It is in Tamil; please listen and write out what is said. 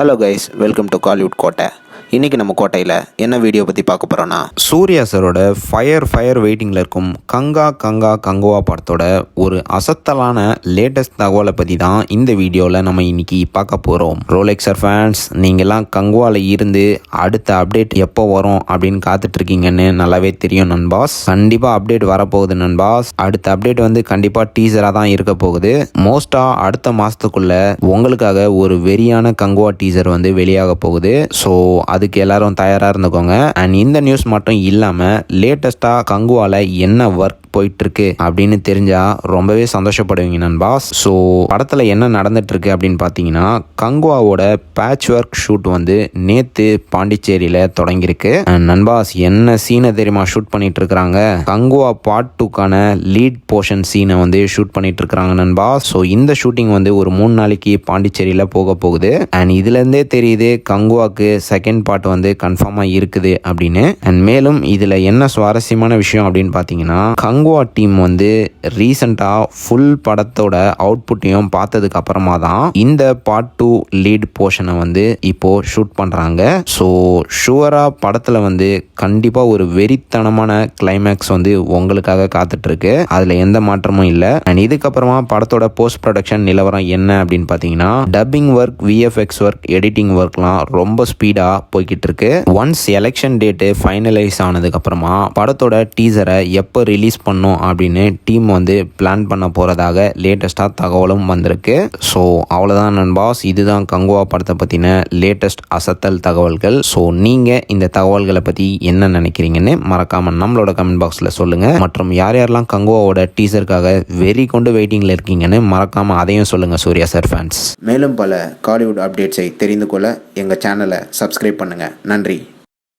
Hello guys, welcome to Kollywood கோட்டை. இன்றைக்கி நம்ம கோட்டையில் என்ன வீடியோ பற்றி பார்க்க போகிறோன்னா, சூர்யா சாரோட ஃபயர் வெயிட்டிங்கில் இருக்கும் கங்குவா படத்தோட ஒரு அசத்தலான லேட்டஸ்ட் தகவலை பற்றி தான் இந்த வீடியோவில் நம்ம இன்றைக்கி பார்க்க போகிறோம். ரோலெக்ஸர் ஃபேன்ஸ், நீங்கள்லாம் கங்குவாவில் இருந்து அடுத்த அப்டேட் எப்போ வரும் அப்படின்னு காத்துட்ருக்கீங்கன்னு நல்லாவே தெரியும் நண்பாஸ். கண்டிப்பாக அப்டேட் வரப்போகுது நண்பாஸ். அடுத்த அப்டேட் வந்து கண்டிப்பாக டீசராக தான் இருக்க போகுது. மோஸ்ட்டாக அடுத்த மாதத்துக்குள்ளே உங்களுக்காக ஒரு வெறியான கங்குவா டீசர் வந்து வெளியாக போகுது. ஸோ அதுக்கு எல்லாரும் தயாராக இருந்துக்கோங்க. அண்ட் இந்த நியூஸ் மட்டும் இல்லாமல் லேட்டஸ்ட்டாக கங்குவாவில் என்ன ஒர்க் போயிட்டுருக்கு அப்படின்னு தெரிஞ்சால் ரொம்பவே சந்தோஷப்படுவீங்க நண்பாஸ். ஸோ படத்தில் என்ன நடந்துட்டுருக்கு அப்படின்னு பார்த்தீங்கன்னா, கங்குவாவோட பேட்ச் ஒர்க் ஷூட் வந்து நேற்று பாண்டிச்சேரியில் தொடங்கியிருக்கு. நண்பாஸ், என்ன சீனை தெரியுமா ஷூட் பண்ணிட்டு இருக்கிறாங்க? கங்குவா பார்ட் 2க்கான லீட் போர்ஷன் சீனை வந்து ஷூட் பண்ணிட்டு இருக்கிறாங்க நண்பாஸ். ஸோ இந்த ஷூட்டிங் வந்து ஒரு 3 நாளைக்கு பாண்டிச்சேரியில் போக போகுது. அண்ட் இதுலேருந்தே தெரியுது கங்குவாக்கு செகண்ட் பார்ட் வந்து கன்ஃபார்மாக இருக்குது அப்படின்னு. அண்ட் மேலும் இதில் என்ன சுவாரஸ்யமான விஷயம் அப்படின்னு பார்த்தீங்கன்னா, கங்குவா டீம் வந்து ரீசெண்டாக ஃபுல் படத்தோட அவுட்புட்டையும் பார்த்ததுக்கு அப்புறமா தான் இந்த பார்ட் 2 லீட் போர்ஷனை வந்து இப்போ ஷூட் பண்ணுறாங்க. ஸோ ஷுவராக படத்தில் வந்து கண்டிப்பாக ஒரு வெறித்தனமான கிளைமேக்ஸ் வந்து உங்களுக்காக காத்துட்ருக்கு. அதில் எந்த மாற்றமும் இல்லை. அண்ட் இதுக்கப்புறமா படத்தோட போஸ்ட் ப்ரொடக்ஷன் நிலவரம் என்ன அப்படின்னு பார்த்தீங்கன்னா, dubbing work, VFX work, editing ஒர்க்லாம் ரொம்ப ஸ்பீடாக போய்கிட்டு இருக்கு. ஒன்ஸ் எலெக்ஷன் டேட்டு ஃபைனலைஸ் ஆனதுக்கப்புறமா படத்தோட டீசரை எப்போ ரிலீஸ் பண்ணும் அப்படின்னு டீம் வந்து பிளான் பண்ண போகிறதாக லேட்டஸ்டாக தகவலும் வந்திருக்கு. ஸோ அவ்வளோதான் நண்பாஸ், இதுதான் கங்குவா படத்தை பற்றின லேட்டஸ்ட் அசத்தல் தகவல்கள். ஸோ நீங்கள் இந்த தகவல்களை பற்றி என்ன நினைக்கிறீங்கன்னு மறக்காமல் நம்மளோட கமெண்ட் பாக்ஸில் சொல்லுங்கள். மற்றும் யாரெல்லாம் கங்குவாவோட டீசருக்காக வெறி கொண்டு வெயிட்டிங்கில் இருக்கீங்கன்னு மறக்காமல் அதையும் சொல்லுங்கள் சூர்யா சார் ஃபேன்ஸ். மேலும் பல காலிவுட் அப்டேட்ஸை தெரிந்து கொள்ள எங்கள் சேனலை சப்ஸ்கிரைப் பண்ணுங்கள். நன்றி.